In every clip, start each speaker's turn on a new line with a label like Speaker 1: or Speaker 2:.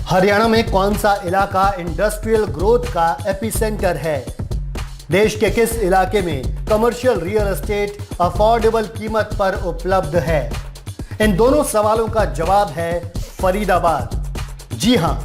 Speaker 1: हरियाणा में कौन सा इलाका इंडस्ट्रियल ग्रोथ का एपिसेंटर है? देश के किस इलाके में कमर्शियल रियल एस्टेट अफोर्डेबल कीमत पर उपलब्ध है? इन दोनों सवालों का जवाब है फरीदाबाद। जी हां,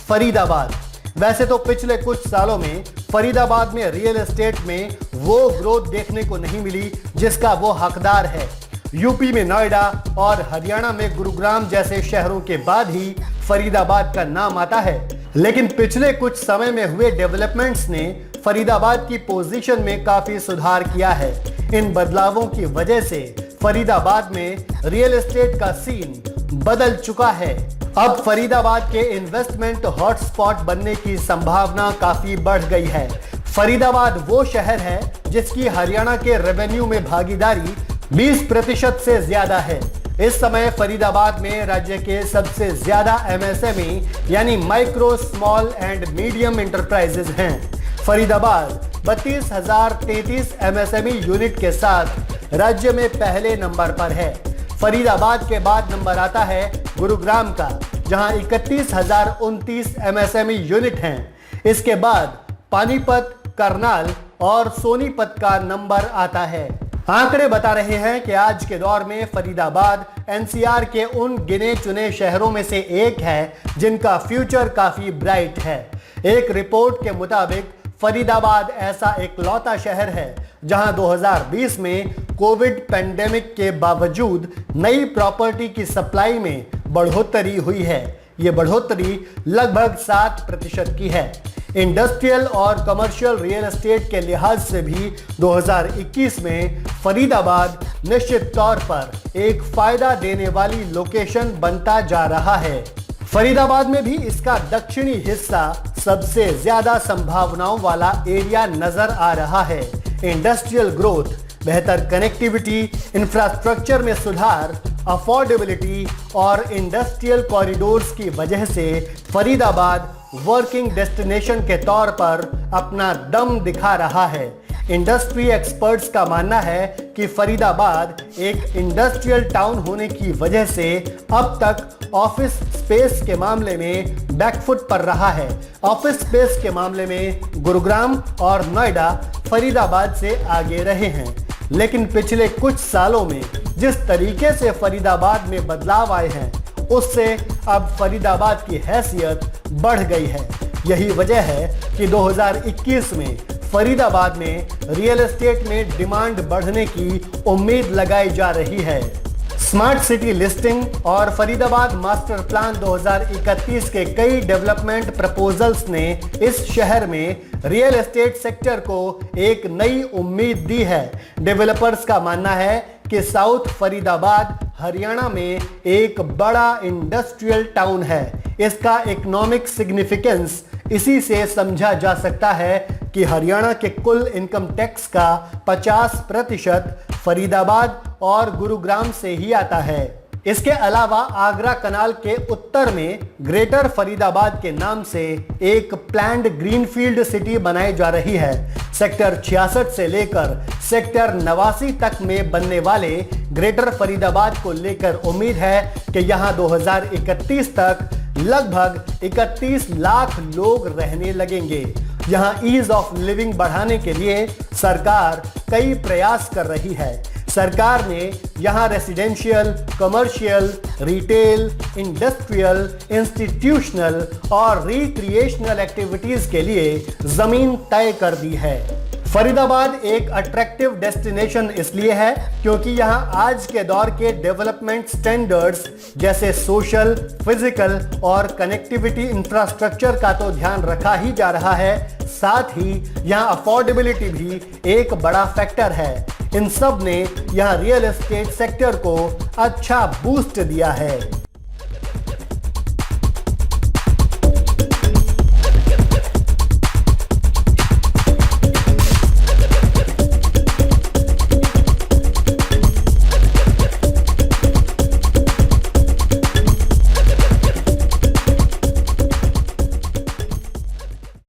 Speaker 1: फरीदाबाद। वैसे तो पिछले कुछ सालों में फरीदाबाद में रियल एस्टेट में वो ग्रोथ देखने को नहीं मिली जिसका वो हकदार है। यूपी में नोएडा और हरियाणा में गुरुग्राम जैसे शहरों के बाद ही फरीदाबाद का नाम आता है। लेकिन पिछले कुछ समय में हुए डेवलपमेंट्स ने फरीदाबाद की पोजीशन में काफी सुधार किया है। इन बदलावों की वजह से फरीदाबाद में रियल एस्टेट का सीन बदल चुका है। अब फरीदाबाद के इन्वेस्टमेंट हॉटस्पॉट बनने की संभावना काफी बढ़ गई है। फरीदाबाद वो शहर है जिसकी हरियाणा के रेवेन्यू में भागीदारी 20% से ज्यादा है। इस समय फरीदाबाद में राज्य के सबसे ज्यादा एमएसएमई यानी micro small and medium enterprises हैं। फरीदाबाद 32,033 एमएसएमई यूनिट के साथ राज्य में पहले नंबर पर है। फरीदाबाद के बाद नंबर आता है गुरुग्राम का, जहां 31,029 एमएसएमई यूनिट हैं। इसके बाद पानीपत, करनाल और सोनीपत का नंबर आता है। आंकड़े बता रहे हैं कि आज के दौर में फरीदाबाद एनसीआर के उन गिने चुने शहरों में से एक है जिनका फ्यूचर काफी ब्राइट है। एक रिपोर्ट के मुताबिक फरीदाबाद ऐसा इकलौता शहर है जहां 2020 में कोविड पेंडेमिक के बावजूद नई प्रॉपर्टी की सप्लाई में बढ़ोतरी हुई है। ये बढ़ोतरी लगभग 7% की है। इंडस्ट्रियल और कमर्शियल रियल एस्टेट के लिहाज से भी 2021 में फरीदाबाद निश्चित तौर पर एक फायदा देने वाली लोकेशन बनता जा रहा है। फरीदाबाद में भी इसका दक्षिणी हिस्सा सबसे ज्यादा संभावनाओं वाला एरिया नजर आ रहा है। इंडस्ट्रियल ग्रोथ, बेहतर कनेक्टिविटी, इंफ्रास्ट्रक्चर में सुधार, अफोर्डेबिलिटी और इंडस्ट्रियल कॉरिडोर्स की वजह से फरीदाबाद वर्किंग डेस्टिनेशन के तौर पर अपना दम दिखा रहा है। इंडस्ट्री एक्सपर्ट्स का मानना है कि फरीदाबाद एक इंडस्ट्रियल टाउन होने की वजह से अब तक ऑफिस स्पेस के मामले में बैकफुट पर रहा है। ऑफिस स्पेस के मामले में गुरुग्राम और नोएडा फरीदाबाद से आगे रहे हैं। लेकिन पिछले कुछ सालों में जिस तरीके से फरीदाबाद में बदलाव आए हैं उससे अब फरीदाबाद की हैसियत बढ़ गई है। यही वजह है कि 2021 में फरीदाबाद में रियल एस्टेट में डिमांड बढ़ने की उम्मीद लगाई जा रही है। स्मार्ट सिटी लिस्टिंग और फरीदाबाद मास्टर प्लान 2031 के कई डेवलपमेंट प्रपोजल्स ने इस शहर में रियल एस्टेट सेक्टर को एक नई उम्मीद दी है। डेवलपर्स का मानना है कि साउथ फरीदाबाद हरियाणा में एक बड़ा इंडस्ट्रियल टाउन है। इसका इकोनॉमिक सिग्निफिकेंस इसी से समझा जा सकता है कि हरियाणा के कुल इनकम टैक्स का 50% फरीदाबाद और गुरुग्राम से ही आता है। इसके अलावा आगरा कनाल के उत्तर में ग्रेटर फरीदाबाद के नाम से एक प्लान्ड ग्रीनफील्ड सिटी बनाई जा रही है। सेक्टर 66 से लेकर सेक्टर 89 तक में बनने वाले ग्रेटर फरीदाबाद को लेकर उम्मीद है कि यहां 2031 तक लगभग 31 लाख लोग रहने लगेंगे। यहां ईज ऑफ लिविंग बढ़ाने के लिए सरकार कई प्रयास कर रही है। सरकार ने यहां residential, commercial, retail, industrial, institutional और रिक्रिएशनल एक्टिविटीज के लिए जमीन तय कर दी है। फरीदाबाद एक अट्रैक्टिव डेस्टिनेशन इसलिए है क्योंकि यहां आज के दौर के डेवलपमेंट स्टैंडर्ड्स जैसे सोशल, फिजिकल और कनेक्टिविटी इंफ्रास्ट्रक्चर का तो ध्यान रखा ही जा रहा है, साथ ही यहां अफोर्डेबिलिटी भी एक बड़ा फैक्टर है। इन सब ने यहां रियल एस्टेट सेक्टर को अच्छा बूस्ट दिया है।